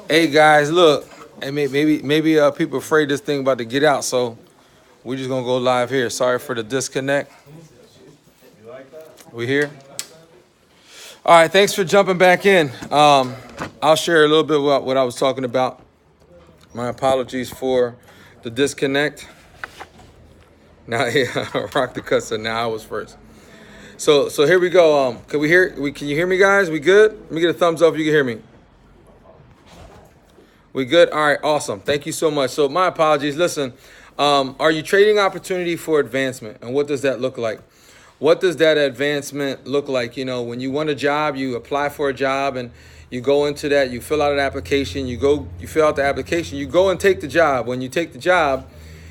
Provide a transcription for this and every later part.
Hey guys, look, and maybe people afraid this thing about to get out, so we're just gonna go live here. Sorry for the disconnect. We here? All right, thanks for jumping back in. I'll share a little bit about what I was talking about. My apologies for the disconnect. Now, yeah, Rock the Cussa. Now I was first. So here we go. Can you hear me, guys? We good? Let me get a thumbs up if you can hear me. We good? All right, awesome. Thank you so much. So my apologies. Listen, are you trading opportunity for advancement? And what does that look like? What does that advancement look like? You know, when you want a job, you apply for a job and you go into that, you fill out an application, you fill out the application, you go and take the job. When you take the job,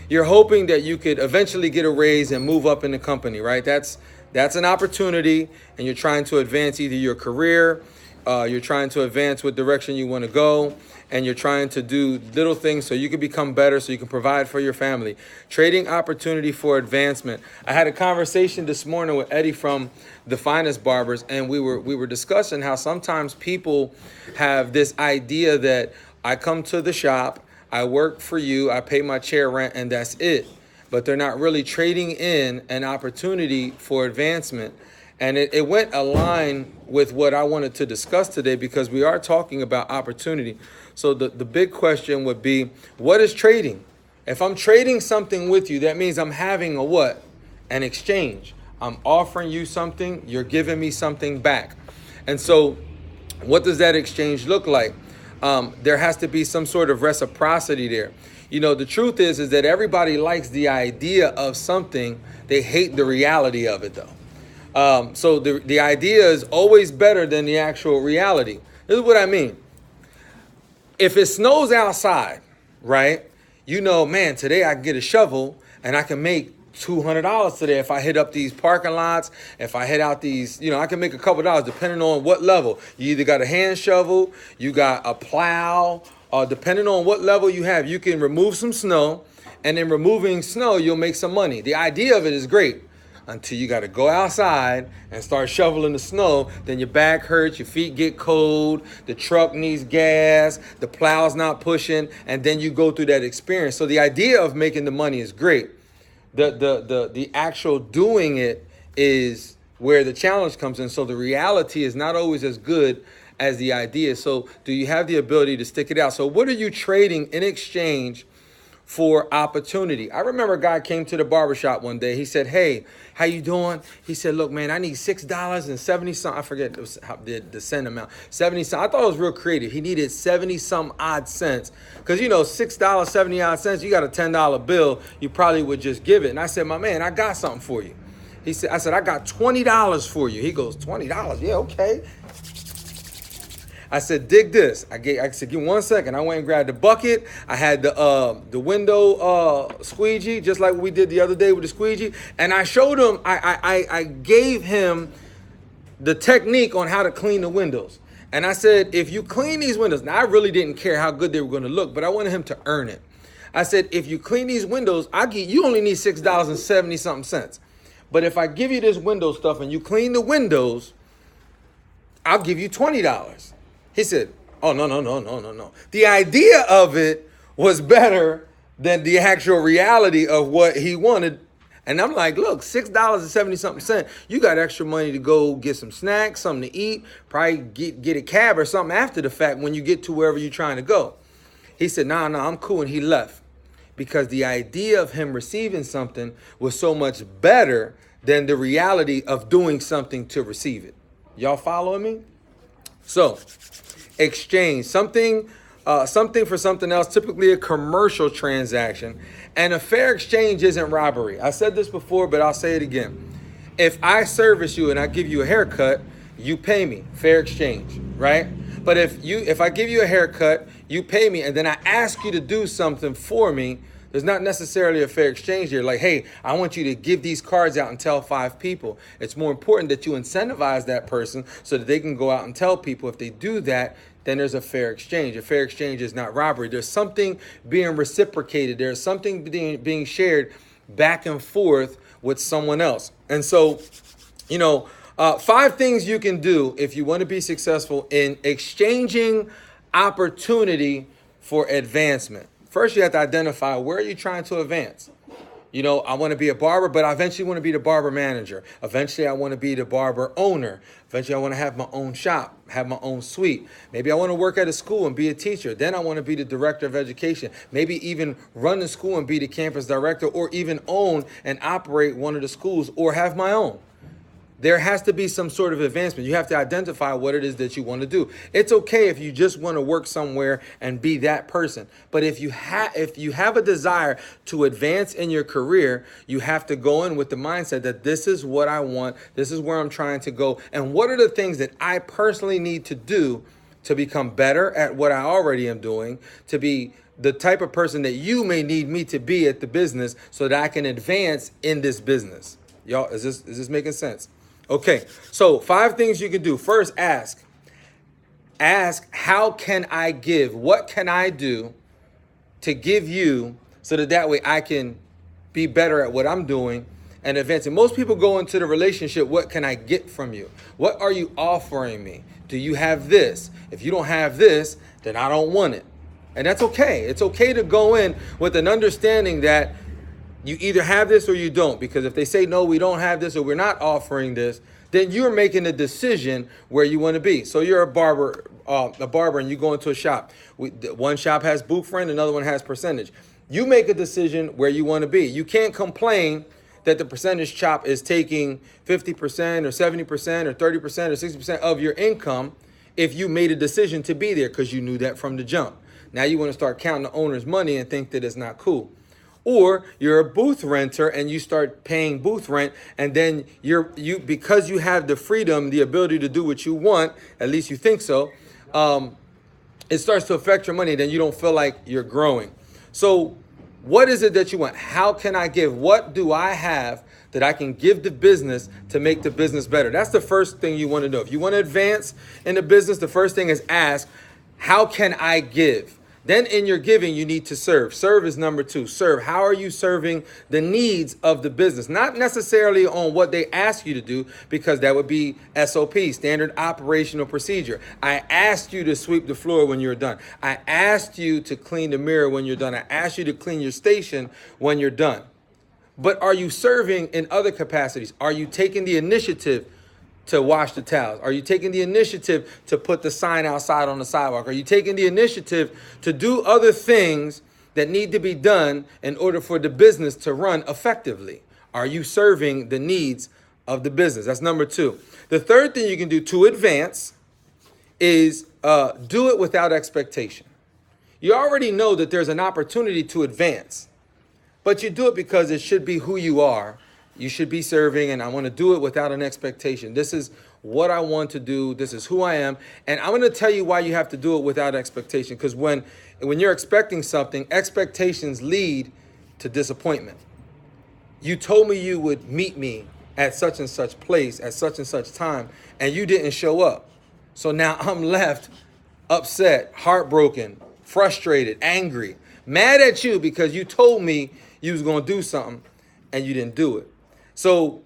you're hoping that you could eventually get a raise and move up in the company, right? That's an opportunity, and you're trying to advance either your career, you're trying to advance what direction you want to go, and you're trying to do little things so you can become better, so you can provide for your family. Trading opportunity for advancement. I had a conversation this morning with Eddie from The Finest Barbers, and we were discussing how sometimes people have this idea that I come to the shop, I work for you, I pay my chair rent, and that's it. But they're not really trading in an opportunity for advancement. And it went aligned with what I wanted to discuss today, because we are talking about opportunity. So the big question would be, what is trading? If I'm trading something with you, that means I'm having a what? An exchange. I'm offering you something, you're giving me something back. And so what does that exchange look like? There has to be some sort of reciprocity there. You know, the truth is that everybody likes the idea of something. They hate the reality of it, though. So the idea is always better than the actual reality. This is what I mean. If it snows outside, right, you know, man, today I can get a shovel and I can make $200 today if I hit up these parking lots, if I hit out these, you know, I can make a couple dollars depending on what level. You either got a hand shovel, you got a plow, depending on what level you have, you can remove some snow, and in removing snow, you'll make some money. The idea of it is great until you got to go outside and start shoveling the snow. Then your back hurts, your feet get cold, the truck needs gas, the plow's not pushing, and then you go through that experience. So the idea of making the money is great. The actual doing it is where the challenge comes in. So the reality is not always as good as the idea. So do you have the ability to stick it out? So what are you trading in exchange for opportunity? I remember a guy came to the barbershop one day. He said, "Hey, how you doing?" He said, "Look, man, I need $6.70 something." I forget the cent amount. 70 something. I thought it was real creative. He needed 70 some odd cents. Because, you know, $6.70 odd cents, you got a $10 bill, you probably would just give it. And I said, "My man, I got something for you." I said, "I got $20 for you." He goes, "$20? Yeah, okay." I said, "Dig this." I said, "Give me 1 second." I went and grabbed the bucket. I had the window squeegee, just like we did the other day with the squeegee. And I showed him, I gave him the technique on how to clean the windows. And I said, if you clean these windows, now I really didn't care how good they were going to look, but I wanted him to earn it. I said, if you clean these windows, you only need $6.70 something cents. But if I give you this window stuff and you clean the windows, I'll give you $20. He said, "Oh, no. The idea of it was better than the actual reality of what he wanted." And I'm like, look, $6.70 something cent. You got extra money to go get some snacks, something to eat, probably get a cab or something after the fact when you get to wherever you're trying to go. He said, no, I'm cool. And he left because the idea of him receiving something was so much better than the reality of doing something to receive it. Y'all following me? So, exchange something for something else, typically a commercial transaction. And a fair exchange isn't robbery. I said this before, but I'll say it again. If I service you and I give you a haircut, you pay me. Fair exchange, right? But if I give you a haircut, you pay me, and then I ask you to do something for me, there's not necessarily a fair exchange here. Like, hey, I want you to give these cards out and tell 5 people. It's more important that you incentivize that person so that they can go out and tell people. If they do that, then there's a fair exchange. A fair exchange is not robbery. There's something being reciprocated. There's something being shared back and forth with someone else. And so, 5 things you can do if you want to be successful in exchanging opportunity for advancement. First, you have to identify where you're trying to advance. I want to be a barber, but I eventually want to be the barber manager. Eventually, I want to be the barber owner. Eventually, I want to have my own shop, have my own suite. Maybe I want to work at a school and be a teacher. Then I want to be the director of education. Maybe even run the school and be the campus director, or even own and operate one of the schools, or have my own. There has to be some sort of advancement. You have to identify what it is that you want to do. It's okay if you just want to work somewhere and be that person. But if you have a desire to advance in your career, you have to go in with the mindset that this is what I want. This is where I'm trying to go. And what are the things that I personally need to do to become better at what I already am doing, to be the type of person that you may need me to be at the business so that I can advance in this business. Y'all, is this making sense? Okay, so 5 things you can do. First, ask. Ask, how can I give? What can I do to give you so that way I can be better at what I'm doing and advancing? Most people go into the relationship, what can I get from you? What are you offering me? Do you have this? If you don't have this, then I don't want it. And that's okay. It's okay to go in with an understanding that you either have this or you don't, because if they say, no, we don't have this or we're not offering this, then you're making a decision where you want to be. So you're a barber and you go into a shop. One shop has booth rent, another one has percentage. You make a decision where you want to be. You can't complain that the percentage shop is taking 50% or 70% or 30% or 60% of your income if you made a decision to be there because you knew that from the jump. Now you want to start counting the owner's money and think that it's not cool. Or you're a booth renter and you start paying booth rent, and then you because you have the freedom, the ability to do what you want, at least you think so, it starts to affect your money. Then you don't feel like you're growing. So what is it that you want? How can I give? What do I have that I can give the business to make the business better? That's the first thing you want to know. If you want to advance in the business, the first thing is ask, how can I give? Then in your giving, you need to serve. Serve is number 2. Serve. How are you serving the needs of the business? Not necessarily on what they ask you to do, because that would be SOP, standard operational procedure. I asked you to sweep the floor when you're done. I asked you to clean the mirror when you're done. I asked you to clean your station when you're done. But are you serving in other capacities? Are you taking the initiative to wash the towels? Are you taking the initiative to put the sign outside on the sidewalk? Are you taking the initiative to do other things that need to be done in order for the business to run effectively? Are you serving the needs of the business? That's number 2. The third thing you can do to advance is do it without expectation. You already know that there's an opportunity to advance, but you do it because it should be who you are. You should be serving, and I want to do it without an expectation. This is what I want to do. This is who I am. And I'm going to tell you why you have to do it without expectation. Because when you're expecting something, expectations lead to disappointment. You told me you would meet me at such and such place at such and such time, and you didn't show up. So now I'm left upset, heartbroken, frustrated, angry, mad at you because you told me you was going to do something and you didn't do it. So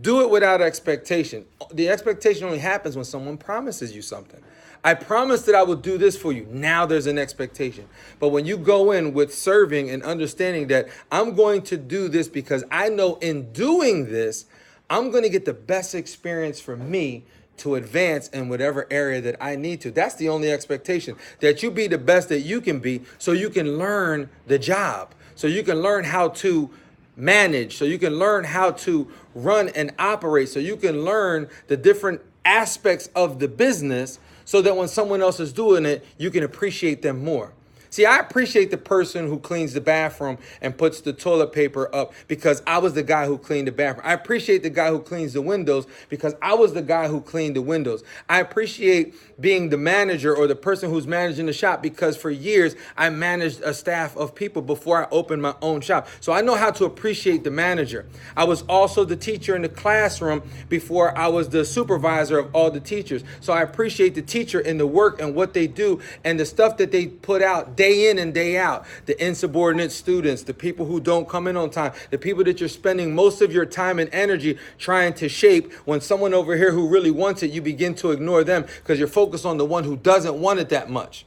do it without expectation. The expectation only happens when someone promises you something. I promised that I would do this for you. Now there's an expectation. But when you go in with serving and understanding that I'm going to do this because I know in doing this, I'm going to get the best experience for me to advance in whatever area that I need to. That's the only expectation, that you be the best that you can be so you can learn the job, so you can learn how to manage, so you can learn how to run and operate, so you can learn the different aspects of the business so that when someone else is doing it, you can appreciate them more. See, I appreciate the person who cleans the bathroom and puts the toilet paper up because I was the guy who cleaned the bathroom. I appreciate the guy who cleans the windows because I was the guy who cleaned the windows. I appreciate being the manager or the person who's managing the shop because for years I managed a staff of people before I opened my own shop. So I know how to appreciate the manager. I was also the teacher in the classroom before I was the supervisor of all the teachers. So I appreciate the teacher and the work and what they do and the stuff that they put out day in and day out. The insubordinate students, the people who don't come in on time, the people that you're spending most of your time and energy trying to shape. When someone over here who really wants it, you begin to ignore them because you're focused on the one who doesn't want it that much.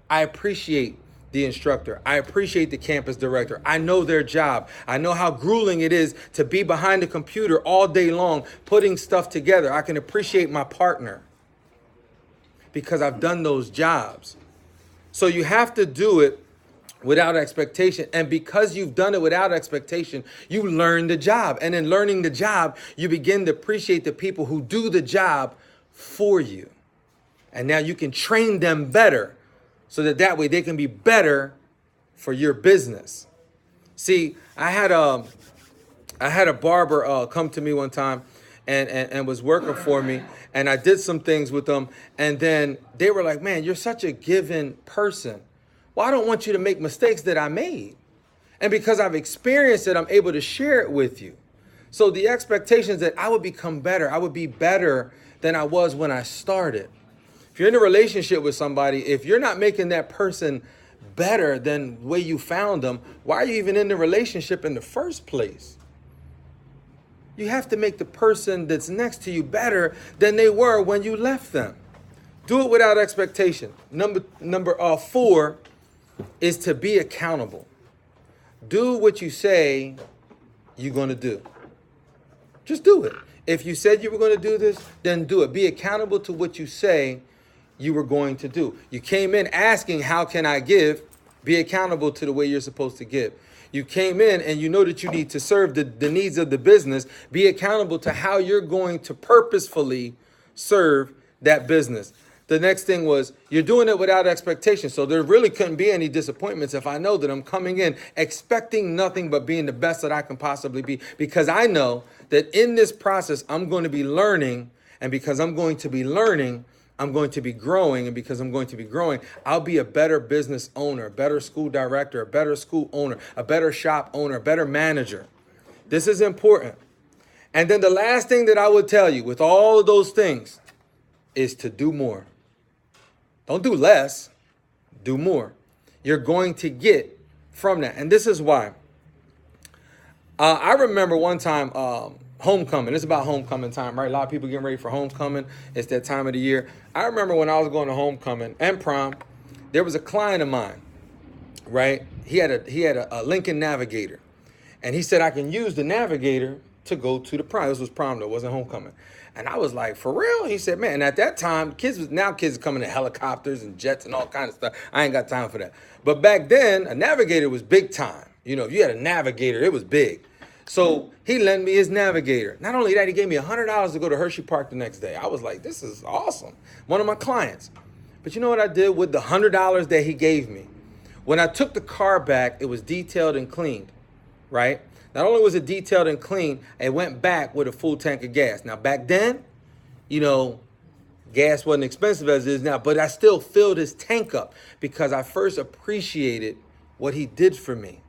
I appreciate the instructor. I appreciate the campus director. I know their job. I know how grueling it is to be behind the computer all day long, putting stuff together. I can appreciate my partner because I've done those jobs. So you have to do it without expectation. And because you've done it without expectation, you learn the job. And in learning the job, you begin to appreciate the people who do the job for you. And now you can train them better so that way they can be better for your business. See, I had a barber come to me one time and was working for me, and I did some things with them, and then they were like, man, you're such a giving person. Well, I don't want you to make mistakes that I made. And because I've experienced it, I'm able to share it with you. So the expectations that I would become better, I would be better than I was when I started. If you're in a relationship with somebody, if you're not making that person better than the way you found them, why are you even in the relationship in the first place? You have to make the person that's next to you better than they were when you left them. Do it without expectation. Number 4 is to be accountable. Do what you say you're going to do. Just do it. If you said you were going to do this, then do it. Be accountable to what you say you were going to do. You came in asking, how can I give? Be accountable to the way you're supposed to give. You came in and you know that you need to serve the needs of the business. Be accountable to how you're going to purposefully serve that business. The next thing was you're doing it without expectation. So there really couldn't be any disappointments if I know that I'm coming in expecting nothing but being the best that I can possibly be, because I know that in this process, I'm going to be learning. And because I'm going to be learning, I'm going to be growing. And because I'm going to be growing, I'll be a better business owner, a better school director, a better school owner, a better shop owner, a better manager. This is important. And then the last thing that I would tell you with all of those things is to do more. Don't do less, do more. You're going to get from that. And this is why. I remember one time, homecoming. It's about homecoming time, right? A lot of people getting ready for homecoming. It's that time of the year. I remember when I was going to homecoming and prom, there was a client of mine, right? He had a Lincoln Navigator. And he said, I can use the Navigator to go to the prom. This was prom though, it wasn't homecoming. And I was like, for real? He said, man, and at that time, kids are coming in helicopters and jets and all kinds of stuff. I ain't got time for that. But back then, a Navigator was big time. You know, if you had a Navigator, it was big. So he lent me his Navigator. Not only that, he gave me $100 to go to Hershey Park the next day. I was like, this is awesome. One of my clients. But you know what I did with the $100 that he gave me? When I took the car back, it was detailed and cleaned, right? Not only was it detailed and clean, it went back with a full tank of gas. Now, back then, you know, gas wasn't expensive as it is now, but I still filled his tank up because I first appreciated what he did for me.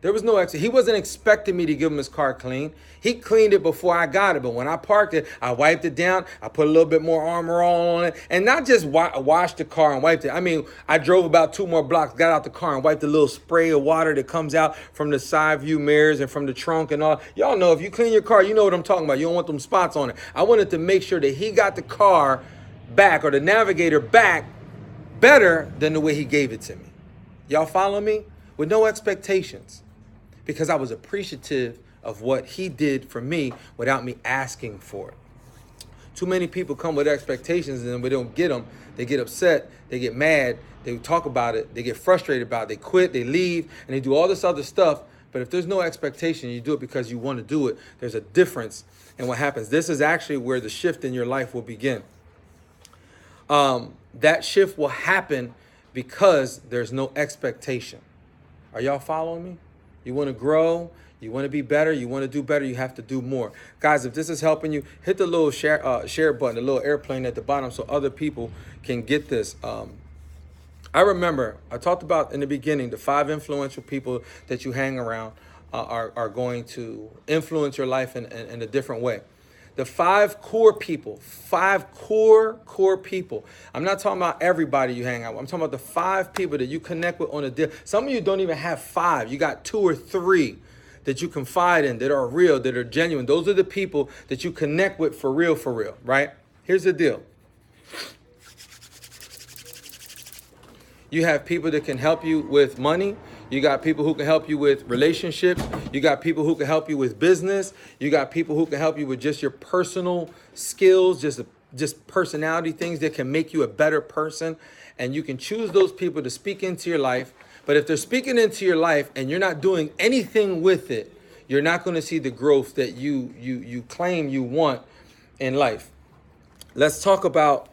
There was no extra. He wasn't expecting me to give him his car clean. He cleaned it before I got it. But when I parked it, I wiped it down. I put a little bit more Armor All on it. And not just washed the car and wiped it. I mean, I drove about 2 more blocks, got out the car and wiped the little spray of water that comes out from the side view mirrors and from the trunk and all. Y'all know if you clean your car, you know what I'm talking about. You don't want them spots on it. I wanted to make sure that he got the car back, or the Navigator back, better than the way he gave it to me. Y'all follow me? With no expectations. Because I was appreciative of what he did for me without me asking for it. Too many people come with expectations and then we don't get them. They get upset, they get mad, they talk about it, they get frustrated about it, they quit, they leave, and they do all this other stuff. But if there's no expectation, you do it because you want to do it, there's a difference in what happens. This is actually where the shift in your life will begin. That shift will happen because there's no expectation. Are y'all following me? You want to grow, you want to be better, you want to do better, you have to do more. Guys, if this is helping you, hit the little share button, the little airplane at the bottom so other people can get this. I remember, I talked about in the beginning, the 5 influential people that you hang around are going to influence your life in a different way. The 5 core people, 5 core people. I'm not talking about everybody you hang out with. I'm talking about the 5 people that you connect with on a deal. Some of you don't even have 5. You got 2 or 3 that you confide in, that are real, that are genuine. Those are the people that you connect with for real, right? Here's the deal. You have people that can help you with money. You got people who can help you with relationships. You got people who can help you with business. You got people who can help you with just your personal skills, just personality things that can make you a better person. And you can choose those people to speak into your life. But if they're speaking into your life and you're not doing anything with it, you're not going to see the growth that you claim you want in life. Let's talk about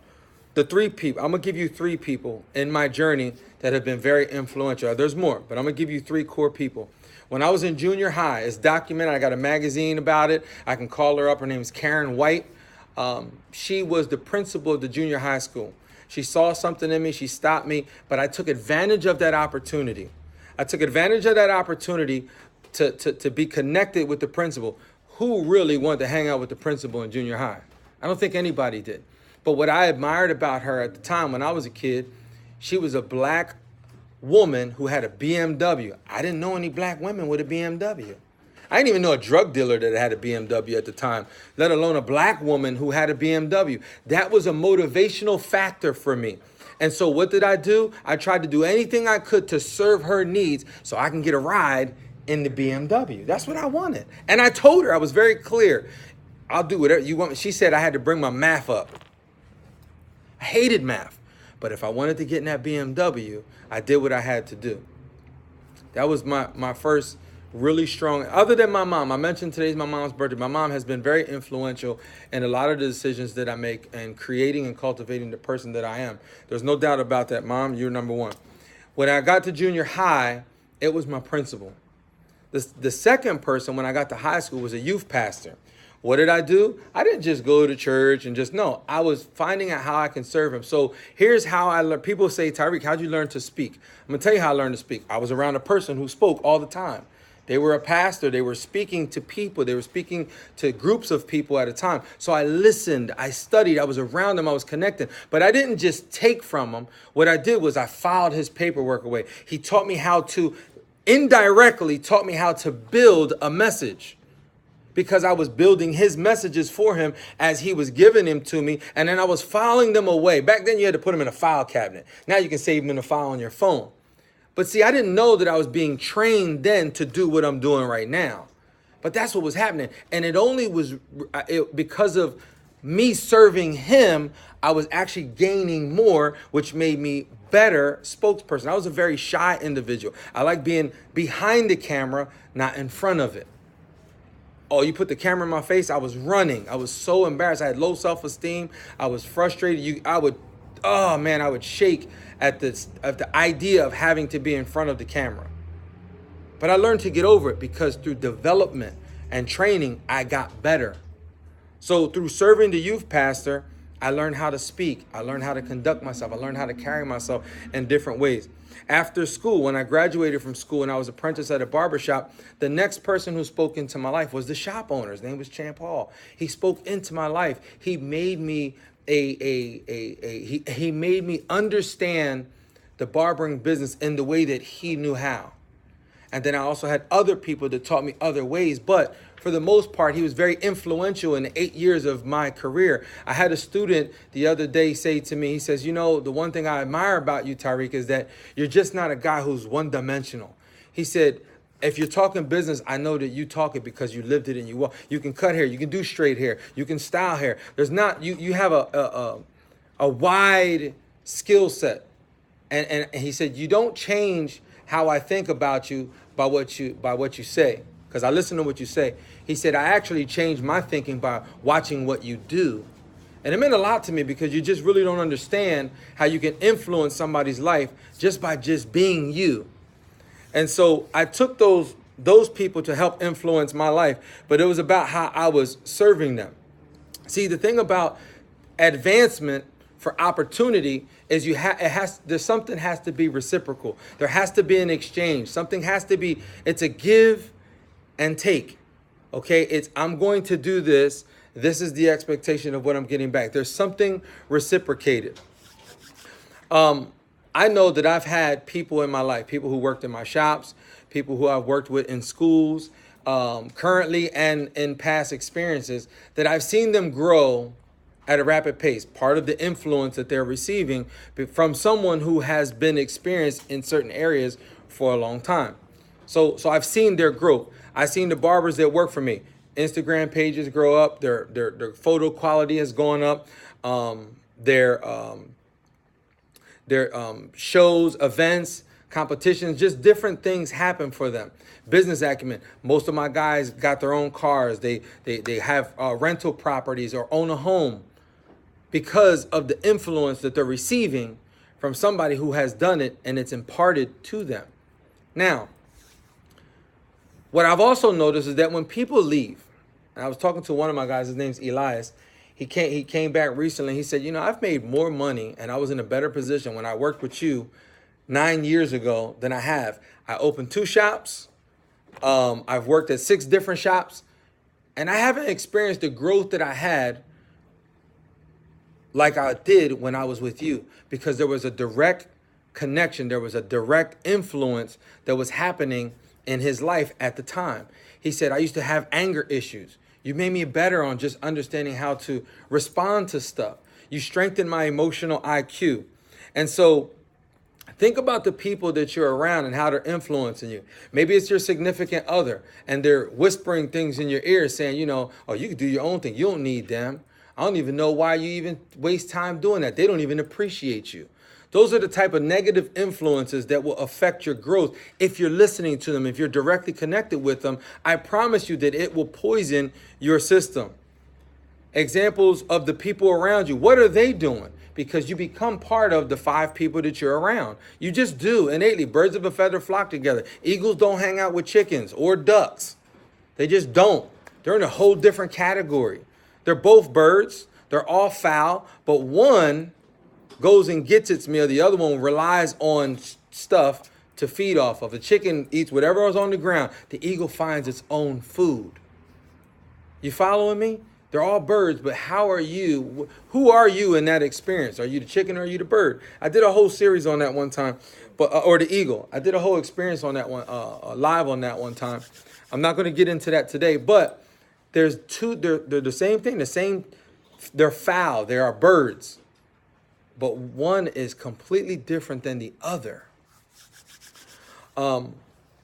the 3 people. I'm going to give you 3 people in my journey that have been very influential. There's more, but I'm going to give you 3 core people. When I was in junior high, it's documented. I got a magazine about it. I can call her up. Her name's Karen White. She was the principal of the junior high school. She saw something in me. She stopped me, but I took advantage of that opportunity. I took advantage of that opportunity to be connected with the principal. Who really wanted to hang out with the principal in junior high? I don't think anybody did. But what I admired about her at the time when I was a kid, she was a black woman who had a BMW. I didn't know any black women with a BMW. I didn't even know a drug dealer that had a BMW at the time, let alone a black woman who had a BMW. That was a motivational factor for me. And so what did I do? I tried to do anything I could to serve her needs so I can get a ride in the BMW. That's what I wanted. And I told her, I was very clear, I'll do whatever you want. She said I had to bring my math up. I hated math. But if I wanted to get in that BMW, I did what I had to do. That was my first really strong, other than my mom. I mentioned today's my mom's birthday. My mom has been very influential in a lot of the decisions that I make and creating and cultivating the person that I am. There's no doubt about that. Mom, you're number one. When I got to junior high, it was my principal. The second person when I got to high school was a youth pastor. What did I do? I didn't just go to church and just, no, I was finding out how I can serve him. So here's how I learned. People say, Tyreek, how'd you learn to speak? I'm going to tell you how I learned to speak. I was around a person who spoke all the time. They were a pastor. They were speaking to people. They were speaking to groups of people at a time. So I listened. I studied. I was around them. I was connected. But I didn't just take from him. What I did was I filed his paperwork away. He taught me how to, indirectly taught me how to build a message, because I was building his messages for him as he was giving them to me. And then I was filing them away. Back then you had to put them in a file cabinet. Now you can save them in a file on your phone. But see, I didn't know that I was being trained then to do what I'm doing right now. But that's what was happening. And it only was because of me serving him, I was actually gaining more, which made me better spokesperson. I was a very shy individual. I like being behind the camera, not in front of it. Oh, you put the camera in my face, I was running. I was so embarrassed. I had low self-esteem. I was frustrated. I would shake at the idea of having to be in front of the camera. But I learned to get over it because through development and training, I got better. So through serving the youth pastor, I learned how to speak. I learned how to conduct myself. I learned how to carry myself in different ways. After school, when I graduated from school and I was apprentice at a barbershop, the next person who spoke into my life was the shop owner. His name was Champ Hall. He spoke into my life. He made me he made me understand the barbering business in the way that he knew how. And then I also had other people that taught me other ways. But for the most part, he was very influential in the 8 years of my career. I had a student the other day say to me, he says, you know, the one thing I admire about you, Tyreek, is that you're just not a guy who's one-dimensional. He said, if you're talking business, I know that you talk it because you lived it and you walk. You can cut hair, you can do straight hair, you can style hair. There's not, you have a wide skill set. And he said, you don't change how I think about you by what you say, because I listen to what you say. He said, I actually changed my thinking by watching what you do. And it meant a lot to me because you just really don't understand how you can influence somebody's life just by just being you. And so I took those people to help influence my life, but it was about how I was serving them. See, the thing about advancement for opportunity is there's something has to be reciprocal. There has to be an exchange. Something has to be, it's a give and take. Okay, I'm going to do this. This is the expectation of what I'm getting back. There's something reciprocated. I know that I've had people in my life, people who worked in my shops, people who I've worked with in schools, currently and in past experiences, that I've seen them grow at a rapid pace. Part of the influence that they're receiving from someone who has been experienced in certain areas for a long time. So I've seen their growth. I've seen the barbers that work for me. Instagram pages grow up. Their photo quality has gone up. Their shows, events, competitions, just different things happen for them. Business acumen. Most of my guys got their own cars. They have rental properties or own a home because of the influence that they're receiving from somebody who has done it and it's imparted to them. Now, what I've also noticed is that when people leave, and I was talking to one of my guys, his name's Elias. He came back recently. He said, I've made more money and I was in a better position when I worked with you 9 years ago than I have. I opened 2 shops. I've worked at 6 different shops, and I haven't experienced the growth that I had like I did when I was with you, because there was a direct connection. There was a direct influence that was happening in his life at the time. He said, I used to have anger issues. You made me better on just understanding how to respond to stuff. You strengthened my emotional IQ. And so think about the people that you're around and how they're influencing you. Maybe it's your significant other and they're whispering things in your ear saying, oh, you can do your own thing. You don't need them. I don't even know why you even waste time doing that. They don't even appreciate you. Those are the type of negative influences that will affect your growth if you're listening to them, if you're directly connected with them. I promise you that it will poison your system. Examples of the people around you. What are they doing? Because you become part of the 5 people that you're around. You just do innately. Birds of a feather flock together. Eagles don't hang out with chickens or ducks. They just don't. They're in a whole different category. They're both birds. They're all fowl, but one goes and gets its meal. The other one relies on stuff to feed off of. The chicken eats whatever is on the ground. The eagle finds its own food. You following me? They're all birds, but how are you? Who are you in that experience? Are you the chicken or are you the bird? I did a whole series on that one time, or the eagle. I did a whole experience on that one, live on that one time. I'm not going to get into that today, but there's 2. They're the same thing. They're fowl. They are birds, but one is completely different than the other.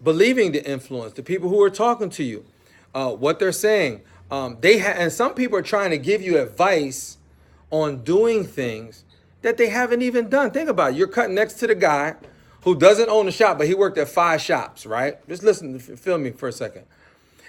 Believing the influence, the people who are talking to you, what they're saying. And some people are trying to give you advice on doing things that they haven't even done. Think about it. You're cutting next to the guy who doesn't own a shop, but he worked at 5 shops, right? Just listen, feel me for a second.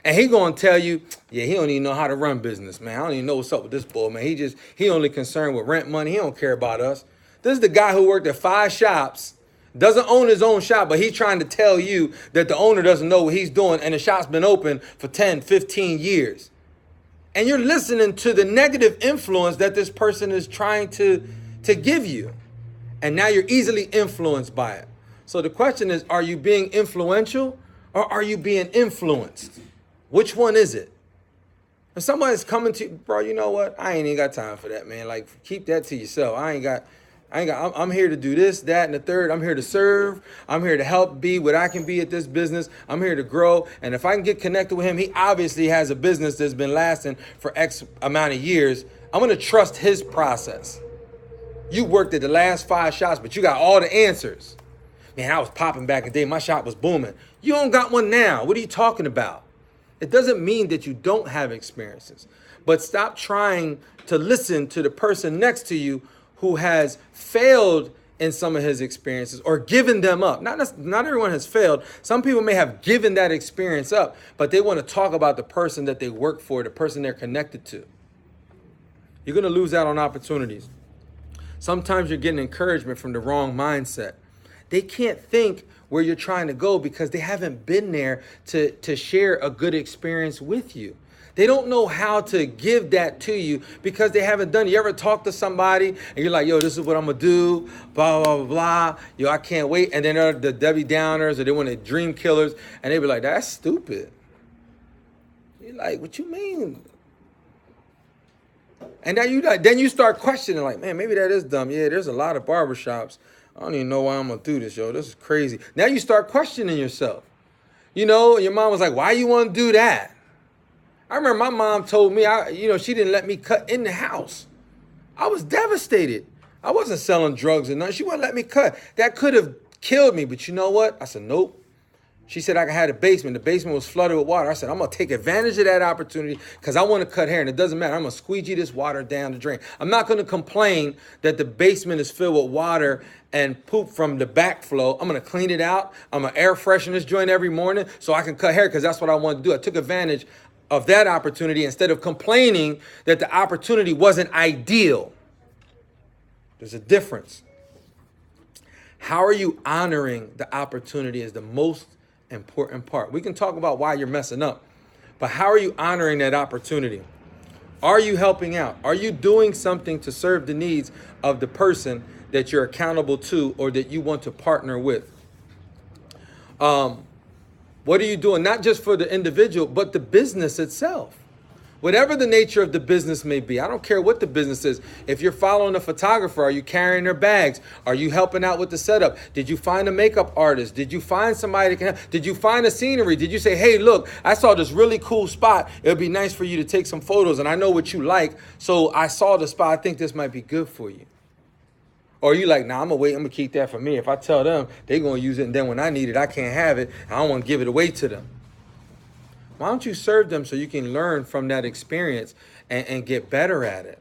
And he gonna tell you, he don't even know how to run business, man. I don't even know what's up with this boy, man. He only concerned with rent money. He don't care about us. This is the guy who worked at 5 shops, doesn't own his own shop, but he's trying to tell you that the owner doesn't know what he's doing and the shop's been open for 10, 15 years. And you're listening to the negative influence that this person is trying to give you. And now you're easily influenced by it. So the question is, are you being influential or are you being influenced? Which one is it? If somebody's coming to you, bro, you know what? I ain't even got time for that, man. Like, keep that to yourself. I'm here to do this, that, and the third. I'm here to serve. I'm here to help be what I can be at this business. I'm here to grow. And if I can get connected with him, he obviously has a business that's been lasting for X amount of years. I'm going to trust his process. You worked at the last 5 shops, but you got all the answers. Man, I was popping back in the day. My shop was booming. You don't got one now. What are you talking about? It doesn't mean that you don't have experiences, but stop trying to listen to the person next to you who has failed in some of his experiences or given them up. Not everyone has failed. Some people may have given that experience up, but they want to talk about the person that they work for, the person they're connected to. You're going to lose out on opportunities. Sometimes you're getting encouragement from the wrong mindset. They can't think where you're trying to go because they haven't been there to share a good experience with you. They don't know how to give that to you because they haven't done it. You ever talk to somebody and you're like, yo, this is what I'm going to do, blah, blah, blah, blah. Yo, I can't wait. And then they're the Debbie Downers or they want to dream killers. And they be like, that's stupid. You're like, what you mean? And then you start questioning like, man, maybe that is dumb. Yeah, there's a lot of barbershops. I don't even know why I'm going to do this, yo. This is crazy. Now you start questioning yourself. Your mom was like, why you want to do that? I remember my mom told me, she didn't let me cut in the house. I was devastated. I wasn't selling drugs or nothing. She wouldn't let me cut. That could have killed me, but you know what? I said, nope. She said I had a basement. The basement was flooded with water. I said, I'm going to take advantage of that opportunity because I want to cut hair, and it doesn't matter. I'm going to squeegee this water down the drain. I'm not going to complain that the basement is filled with water and poop from the backflow. I'm going to clean it out. I'm going to air freshen this joint every morning so I can cut hair because that's what I want to do. I took advantage of that opportunity instead of complaining that the opportunity wasn't ideal. There's a difference. How are you honoring the opportunity is the most important part. We can talk about why you're messing up, but how are you honoring that opportunity? Are you helping out? Are you doing something to serve the needs of the person that you're accountable to or that you want to partner with? What are you doing? Not just for the individual, but the business itself. Whatever the nature of the business may be, I don't care what the business is. If you're following a photographer, are you carrying their bags? Are you helping out with the setup? Did you find a makeup artist? Did you find somebody that can help? Did you find a scenery? Did you say, hey, look, I saw this really cool spot. It would be nice for you to take some photos, and I know what you like, so I saw the spot. I think this might be good for you. Or you like, nah, I'm going to keep that for me. If I tell them, they're going to use it, and then when I need it, I can't have it. I don't want to give it away to them. Why don't you serve them so you can learn from that experience and get better at it?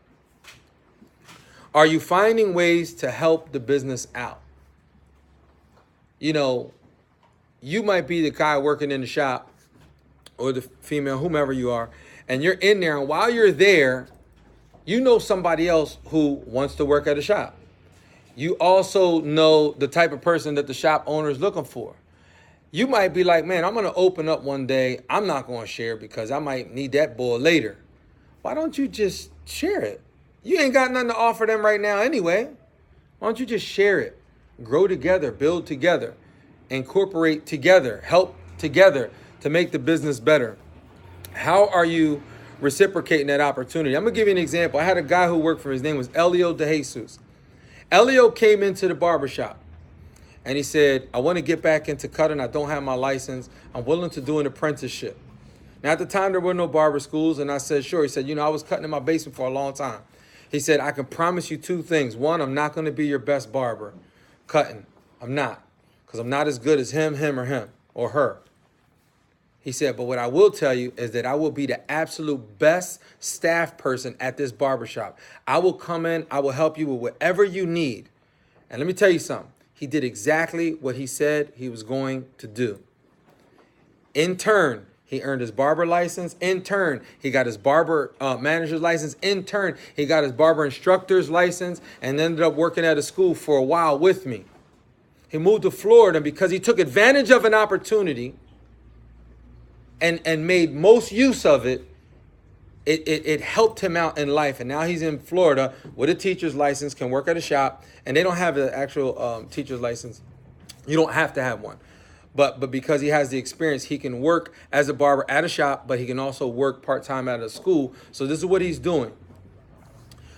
Are you finding ways to help the business out? You know, you might be the guy working in the shop or the female, whomever you are, and you're in there, and while you're there, you know somebody else who wants to work at a shop. You also know the type of person that the shop owner is looking for. You might be like, man, I'm going to open up one day. I'm not going to share because I might need that boy later. Why don't you just share it? You ain't got nothing to offer them right now anyway. Why don't you just share it? Grow together, build together, incorporate together, help together to make the business better. How are you reciprocating that opportunity? I'm going to give you an example. I had a guy who worked for me. His name was Elio De Jesus. Elio came into the barbershop. And he said, I want to get back into cutting. I don't have my license. I'm willing to do an apprenticeship. Now, at the time, there were no barber schools. And I said, sure. He said, I was cutting in my basement for a long time. He said, I can promise you two things. One, I'm not going to be your best barber cutting. I'm not. Because I'm not as good as him or her. He said, but what I will tell you is that I will be the absolute best staff person at this barbershop. I will come in. I will help you with whatever you need. And let me tell you something. He did exactly what he said he was going to do. In turn, he earned his barber license. In turn, he got his barber manager's license. In turn, he got his barber instructor's license and ended up working at a school for a while with me. He moved to Florida because he took advantage of an opportunity and made most use of it. It helped him out in life, and now he's in Florida with a teacher's license, can work at a shop, and they don't have an actual teacher's license. You don't have to have one. But because he has the experience, he can work as a barber at a shop, but he can also work part-time at a school. So this is what he's doing.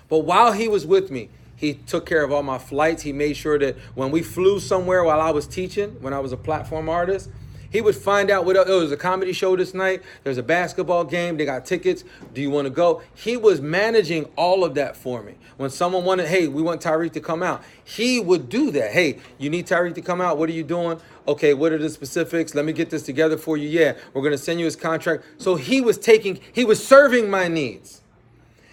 But while he was with me, he took care of all my flights. He made sure that when we flew somewhere while I was teaching, when I was a platform artist, he would find out there was a comedy show this night. There's a basketball game. They got tickets. Do you want to go? He was managing all of that for me. When someone wanted, hey, we want Tyreek to come out, he would do that. Hey, you need Tyreek to come out. What are you doing? Okay, what are the specifics? Let me get this together for you. Yeah, we're going to send you his contract. So he was serving my needs.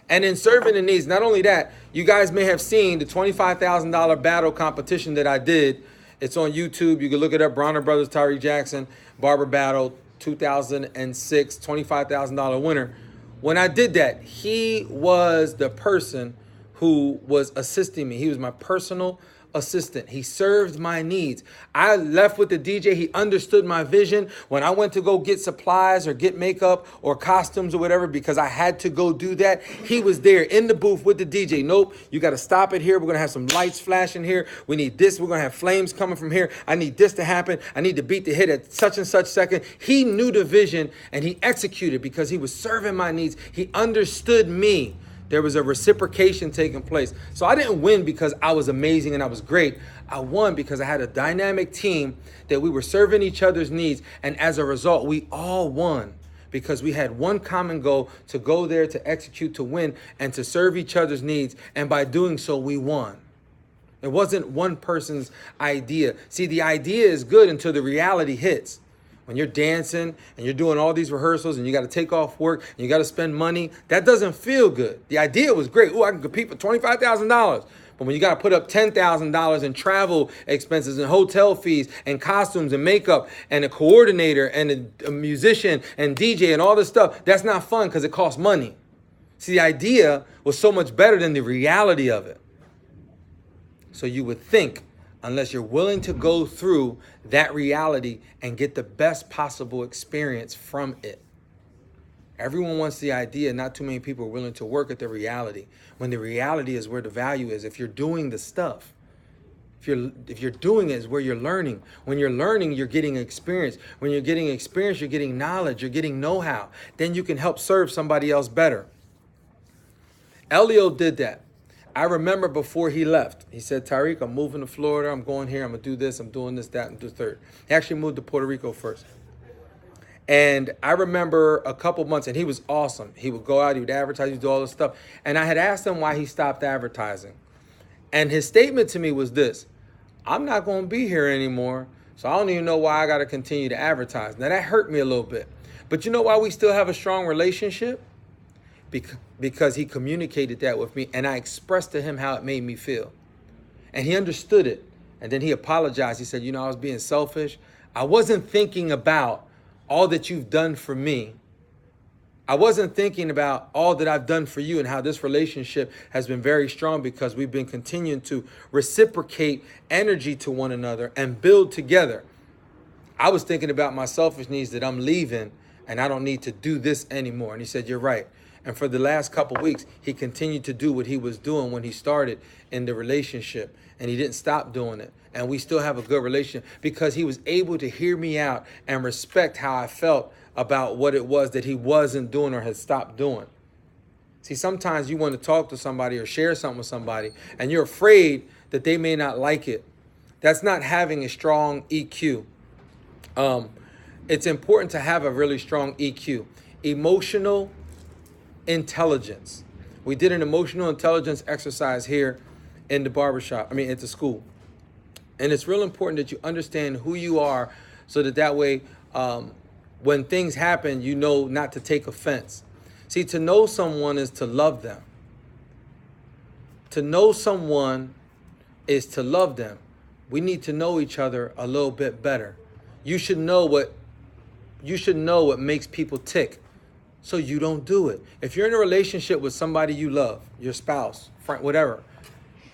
And in serving the needs, not only that, you guys may have seen the $25,000 battle competition that I did. It's on YouTube. You can look it up. Bronner Brothers, Tyreek Jackson, Barber Battle, 2006, $25,000 winner. When I did that, he was the person who was assisting me. He was my personal assistant. He served my needs. I left with the DJ. He understood my vision. When I went to go get supplies or get makeup or costumes or whatever, because I had to go do that, he was there in the booth with the DJ. Nope, you got to stop it here. We're going to have some lights flashing here. We need this. We're going to have flames coming from here. I need this to happen. I need to beat the hit at such and such second. He knew the vision and he executed because he was serving my needs. He understood me. There was a reciprocation taking place. So I didn't win because I was amazing and I was great. I won because I had a dynamic team that we were serving each other's needs. And as a result, we all won because we had one common goal to go there, to execute, to win, and to serve each other's needs. And by doing so, we won. It wasn't one person's idea. See, the idea is good until the reality hits. When you're dancing and you're doing all these rehearsals and you got to take off work and you got to spend money, that doesn't feel good. The idea was great. Oh, I can compete for $25,000. But when you got to put up $10,000 in travel expenses and hotel fees and costumes and makeup and a coordinator and a musician and DJ and all this stuff, that's not fun because it costs money. See, the idea was so much better than the reality of it. So you would think, unless you're willing to go through that reality and get the best possible experience from it. Everyone wants the idea. Not too many people are willing to work at the reality. When the reality is where the value is. If you're doing the stuff, if you're doing it is where you're learning. When you're learning, you're getting experience. When you're getting experience, you're getting knowledge. You're getting know-how. Then you can help serve somebody else better. Elio did that. I remember before he left, he said, Tariq, I'm moving to Florida. I'm going here. I'm going to do this. I'm doing this, that, and the third. He actually moved to Puerto Rico first. And I remember a couple months, and he was awesome. He would go out, he would advertise, he'd do all this stuff. And I had asked him why he stopped advertising. And his statement to me was this: I'm not going to be here anymore, so I don't even know why I got to continue to advertise. Now, that hurt me a little bit. But you know why we still have a strong relationship? Because he communicated that with me, and I expressed to him how it made me feel. And he understood it. And then he apologized. He said, you know, I was being selfish. I wasn't thinking about all that you've done for me. I wasn't thinking about all that I've done for you and how this relationship has been very strong because we've been continuing to reciprocate energy to one another and build together. I was thinking about my selfish needs, that I'm leaving and I don't need to do this anymore. And he said, you're right. And for the last couple of weeks, he continued to do what he was doing when he started in the relationship. And he didn't stop doing it. And we still have a good relationship because he was able to hear me out and respect how I felt about what it was that he wasn't doing or had stopped doing. See, sometimes you want to talk to somebody or share something with somebody, and you're afraid that they may not like it. That's not having a strong EQ. It's important to have a really strong EQ. Emotional intelligence. We did an emotional intelligence exercise here in the barbershop, at the school. And it's real important that you understand who you are so that way, when things happen, you know not to take offense. See, to know someone is to love them. To know someone is to love them. We need to know each other a little bit better. You should know what makes people tick, so you don't do it. If you're in a relationship with somebody you love, your spouse, friend, whatever,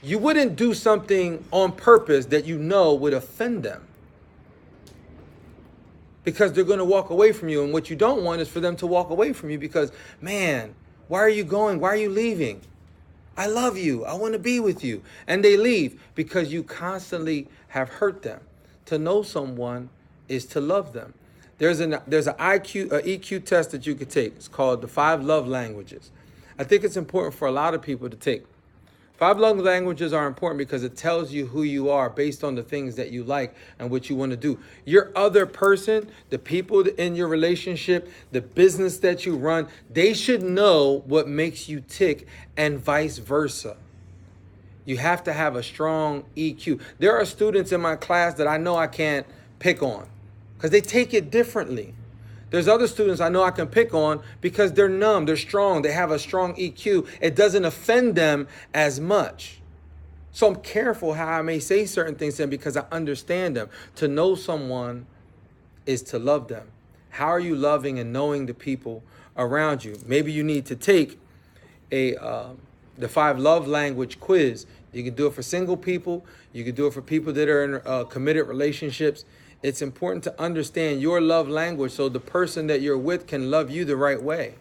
you wouldn't do something on purpose that you know would offend them, because they're going to walk away from you. And what you don't want is for them to walk away from you because, man, why are you going? Why are you leaving? I love you. I want to be with you. And they leave because you constantly have hurt them. To know someone is to love them. There's an EQ test that you could take. It's called the 5 love languages. I think it's important for a lot of people to take. 5 love languages are important because it tells you who you are based on the things that you like and what you want to do. Your other person, the people in your relationship, the business that you run, they should know what makes you tick and vice versa. You have to have a strong EQ. There are students in my class that I know I can't pick on because they take it differently. There's other students I know I can pick on because they're numb, they're strong, they have a strong EQ. It doesn't offend them as much. So I'm careful how I may say certain things to them because I understand them. To know someone is to love them. How are you loving and knowing the people around you? Maybe you need to take the 5 love language quiz. You can do it for single people. You can do it for people that are in committed relationships. It's important to understand your love language so the person that you're with can love you the right way.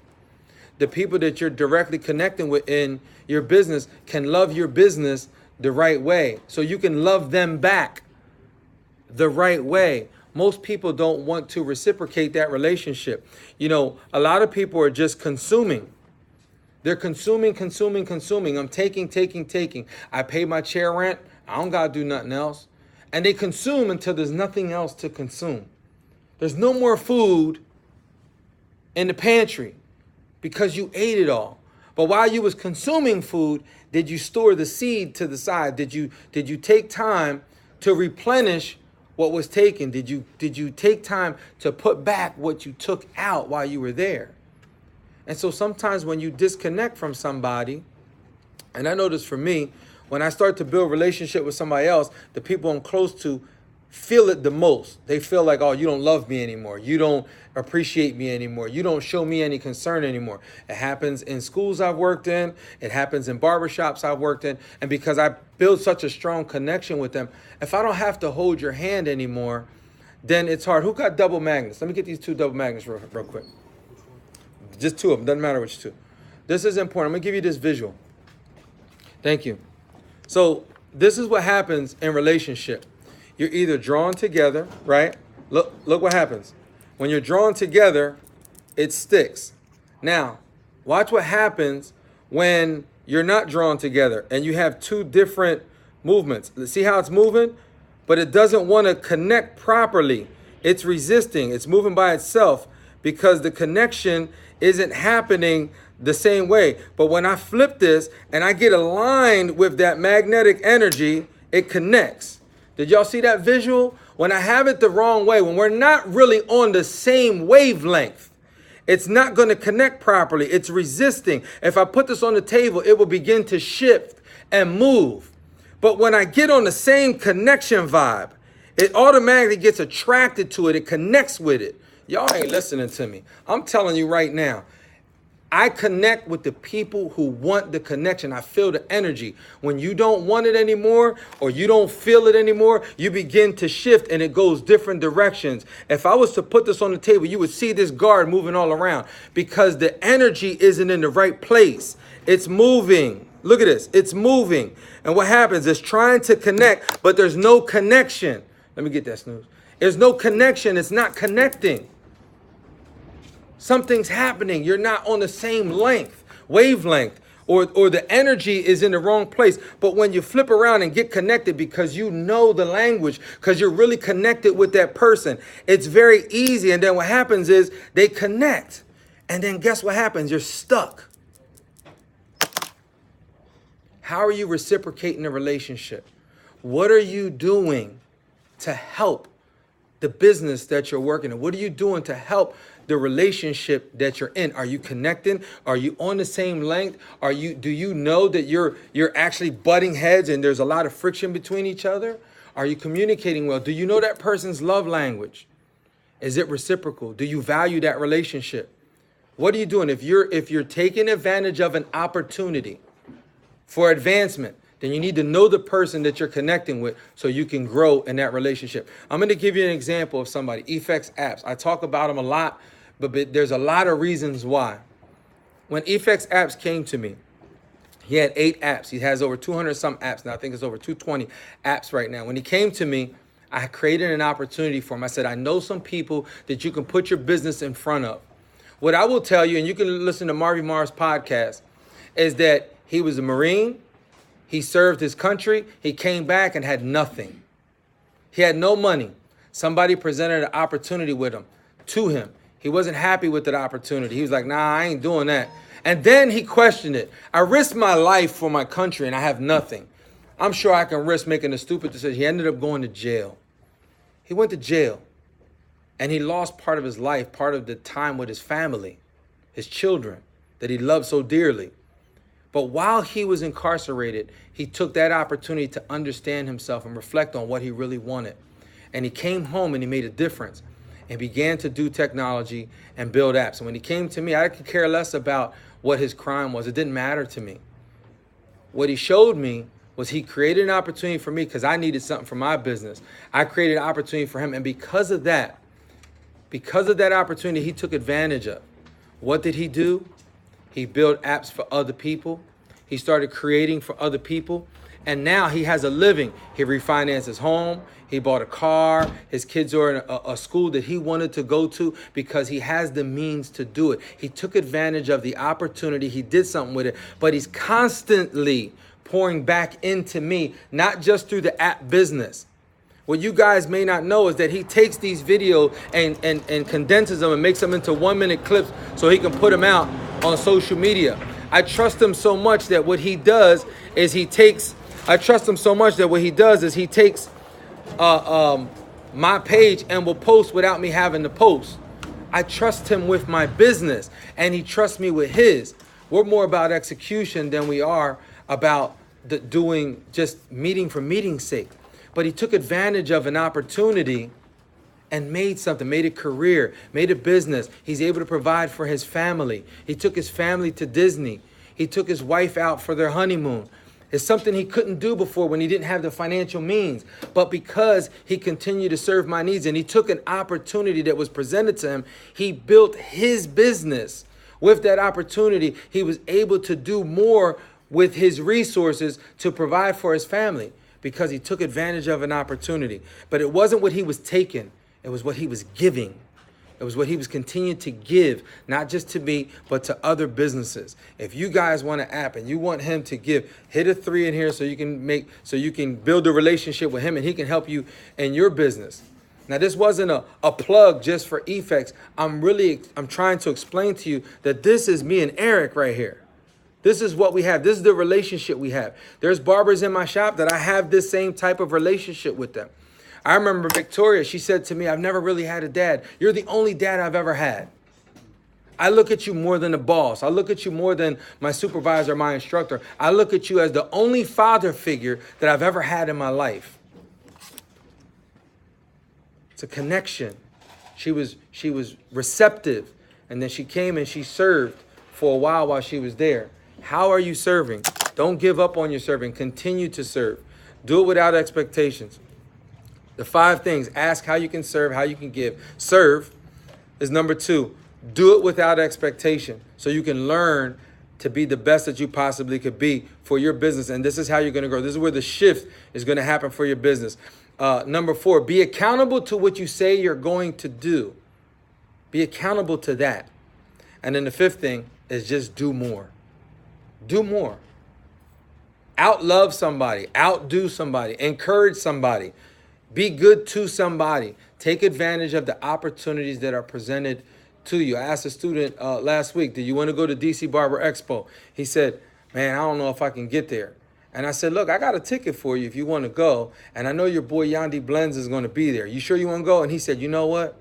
The people that you're directly connecting with in your business can love your business the right way, so you can love them back the right way. Most people don't want to reciprocate that relationship. You know, a lot of people are just consuming. They're consuming. I'm taking. I pay my chair rent. I don't got to do nothing else. And they consume until there's nothing else to consume. There's no more food in the pantry because you ate it all. But while you was consuming food, did you store the seed to the side? Did you take time to replenish what was taken? Did you take time to put back what you took out while you were there? And so sometimes when you disconnect from somebody, and I know this for me, when I start to build relationship with somebody else, the people I'm close to feel it the most. They feel like, oh, you don't love me anymore. You don't appreciate me anymore. You don't show me any concern anymore. It happens in schools I've worked in. It happens in barbershops I've worked in. And because I build such a strong connection with them, if I don't have to hold your hand anymore, then it's hard. Who got double magnets? Let me get these two double magnets real quick. Just two of them. Doesn't matter which two. This is important. I'm going to give you this visual. Thank you. So this is what happens in relationship. You're either drawn together, right? Look what happens. When you're drawn together, it sticks. Now, watch what happens when you're not drawn together and you have two different movements. See how it's moving? But it doesn't want to connect properly. It's resisting. It's moving by itself because the connection isn't happening the same way. But when I flip this and I get aligned with that magnetic energy, it connects. Did y'all see that visual? When I have it the wrong way, when we're not really on the same wavelength, it's not going to connect properly. It's resisting. If I put this on the table, it will begin to shift and move. But when I get on the same connection vibe, it automatically gets attracted to it. It connects with it. Y'all ain't listening to me. I'm telling you right now. I connect with the people who want the connection. I feel the energy. When you don't want it anymore or you don't feel it anymore, you begin to shift and it goes different directions. If I was to put this on the table, you would see this guard moving all around because the energy isn't in the right place. It's moving. Look at this. It's moving. And what happens is trying to connect, but there's no connection. Let me get that snooze. There's no connection. It's not connecting. Something's happening. You're not on the same wavelength, or the energy is in the wrong place. But when you flip around and get connected because you know the language, because you're really connected with that person, it's very easy. And then what happens is they connect. And then guess what happens? You're stuck. How are you reciprocating the relationship? What are you doing to help the business that you're working in? What are you doing to help the relationship that you're in? Are you connecting? Are you on the same length? Do you know that you're actually butting heads and there's a lot of friction between each other? Are you communicating well? Do you know that person's love language? Is it reciprocal? Do you value that relationship? What are you doing? If you're taking advantage of an opportunity for advancement, then you need to know the person that you're connecting with so you can grow in that relationship. I'm going to give you an example of somebody, Effects Apps. I talk about them a lot, but there's a lot of reasons why. When Effects Apps came to me, he had 8 apps. He has over 200 some apps now. I think it's over 220 apps right now. When he came to me, I created an opportunity for him. I said, I know some people that you can put your business in front of. What I will tell you, and you can listen to Marvy Mar's podcast, is that he was a Marine. He served his country. He came back and had nothing. He had no money. Somebody presented an opportunity to him. He wasn't happy with that opportunity. He was like, nah, I ain't doing that. And then he questioned it. I risked my life for my country and I have nothing. I'm sure I can risk making a stupid decision. He ended up going to jail. He went to jail and he lost part of his life, part of the time with his family, his children that he loved so dearly. But while he was incarcerated, he took that opportunity to understand himself and reflect on what he really wanted. And he came home and he made a difference and began to do technology and build apps. And when he came to me, I could care less about what his crime was. It didn't matter to me. What he showed me was he created an opportunity for me because I needed something for my business. I created an opportunity for him. And because of that opportunity he took advantage of, what did he do? He built apps for other people. He started creating for other people. And now he has a living. He refinanced his home. He bought a car. His kids are in a school that he wanted to go to because he has the means to do it. He took advantage of the opportunity. He did something with it. But he's constantly pouring back into me, not just through the app business. What you guys may not know is that he takes these videos and condenses them and makes them into 1-minute clips so he can put them out on social media. I trust him so much that what he does is he takes my page and will post without me having to post. I trust him with my business, and he trusts me with his. We're more about execution than we are about doing just meeting for meeting's sake. But he took advantage of an opportunity and made something, made a career, made a business. He's able to provide for his family. He took his family to Disney. He took his wife out for their honeymoon. It's something he couldn't do before when he didn't have the financial means. But because he continued to serve my needs and he took an opportunity that was presented to him, he built his business. With that opportunity, he was able to do more with his resources to provide for his family because he took advantage of an opportunity. But it wasn't what he was taking. It was what he was giving. It was what he was continuing to give, not just to me, but to other businesses. If you guys want an app and you want him to give, hit a 3 in here so you can build a relationship with him and he can help you in your business. Now, this wasn't a plug just for Effects. I'm trying to explain to you that this is me and Eric right here. This is what we have. This is the relationship we have. There's barbers in my shop that I have this same type of relationship with them. I remember Victoria, she said to me, I've never really had a dad. You're the only dad I've ever had. I look at you more than a boss. I look at you more than my supervisor, my instructor. I look at you as the only father figure that I've ever had in my life. It's a connection. She was receptive, and then she came and she served for a while she was there. How are you serving? Don't give up on your serving. Continue to serve. Do it without expectations. The 5 things: ask how you can serve, how you can give. Serve is number 2. Do it without expectation so you can learn to be the best that you possibly could be for your business. And this is how you're going to grow. This is where the shift is going to happen for your business. Number 4, be accountable to what you say you're going to do. Be accountable to that. And then the 5th thing is just do more. Do more. Outlove somebody. Outdo somebody. Encourage somebody. Be good to somebody. Take advantage of the opportunities that are presented to you. I asked a student last week, do you want to go to DC Barber Expo? He said, man, I don't know if I can get there. And I said, look, I got a ticket for you if you want to go. And I know your boy Yandy Blends is going to be there. You sure you want to go? And he said, you know what?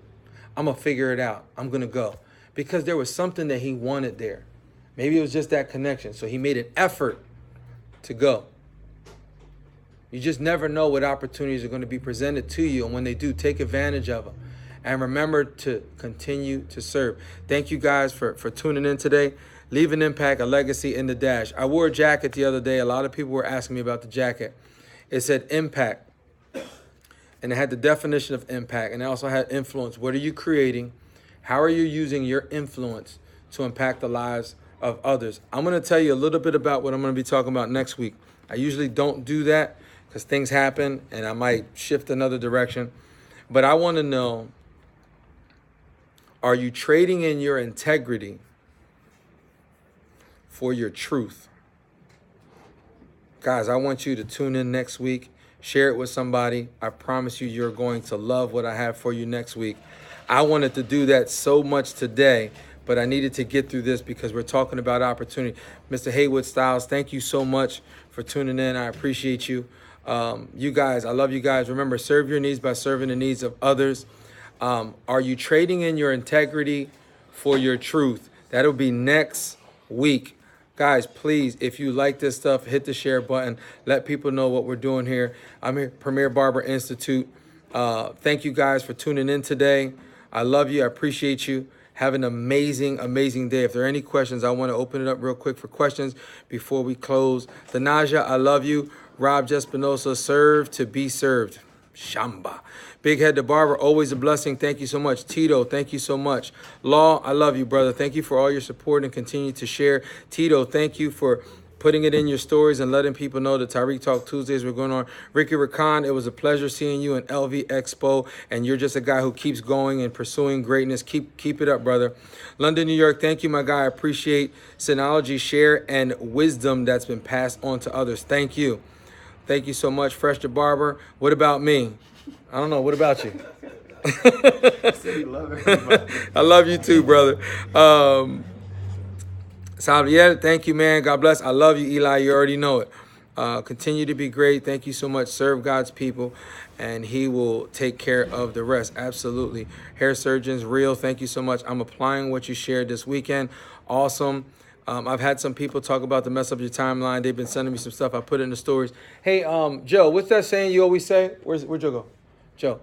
I'm going to figure it out. I'm going to go. Because there was something that he wanted there. Maybe it was just that connection. So he made an effort to go. You just never know what opportunities are going to be presented to you. And when they do, take advantage of them. And remember to continue to serve. Thank you guys for tuning in today. Leave an impact, a legacy in the dash. I wore a jacket the other day. A lot of people were asking me about the jacket. It said impact. And it had the definition of impact. And it also had influence. What are you creating? How are you using your influence to impact the lives of others? I'm going to tell you a little bit about what I'm going to be talking about next week. I usually don't do that because things happen and I might shift another direction. But I want to know, are you trading in your integrity for your truth? Guys, I want you to tune in next week. Share it with somebody. I promise you, you're going to love what I have for you next week. I wanted to do that so much today, but I needed to get through this because we're talking about opportunity. Mr. Haywood Styles, thank you so much for tuning in. I appreciate you. You guys, I love you guys. Remember, serve your needs by serving the needs of others. Are you trading in your integrity for your truth? That'll be next week. Guys, please, if you like this stuff, hit the share button. Let people know what we're doing here. I'm here at Premier Barber Institute. Thank you guys for tuning in today. I love you. I appreciate you. Have an amazing, amazing day. If there are any questions, I want to open it up real quick for questions before we close. Danaja, I love you. Rob Jespinosa, serve to be served. Shamba. Big Head the Barber, always a blessing. Thank you so much. Tito, thank you so much. Law, I love you, brother. Thank you for all your support and continue to share. Tito, thank you for putting it in your stories and letting people know that Tariq Talk Tuesdays were going on. Ricky Rakan, it was a pleasure seeing you in LV Expo, and you're just a guy who keeps going and pursuing greatness. Keep it up, brother. London, New York, thank you, my guy. I appreciate Synology, share, and wisdom that's been passed on to others. Thank you. Thank you so much. Fresh the Barber. What about me? I don't know. What about you? I love you too, brother. Sabiel, thank you, man. God bless. I love you, Eli. You already know it. Continue to be great. Thank you so much. Serve God's people, and He will take care of the rest. Absolutely. Hair surgeons, real. Thank you so much. I'm applying what you shared this weekend. Awesome. I've had some people talk about the mess up your timeline. They've been sending me some stuff. I put it in the stories. Hey, Joe, what's that saying you always say? Where'd Joe go? Joe,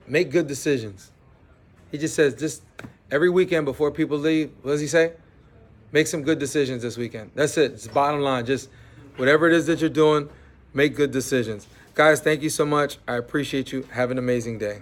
make good decisions. He just says, just every weekend before people leave, what does he say? Make some good decisions this weekend. That's it. It's the bottom line. Just whatever it is that you're doing, make good decisions. Guys, thank you so much. I appreciate you. Have an amazing day.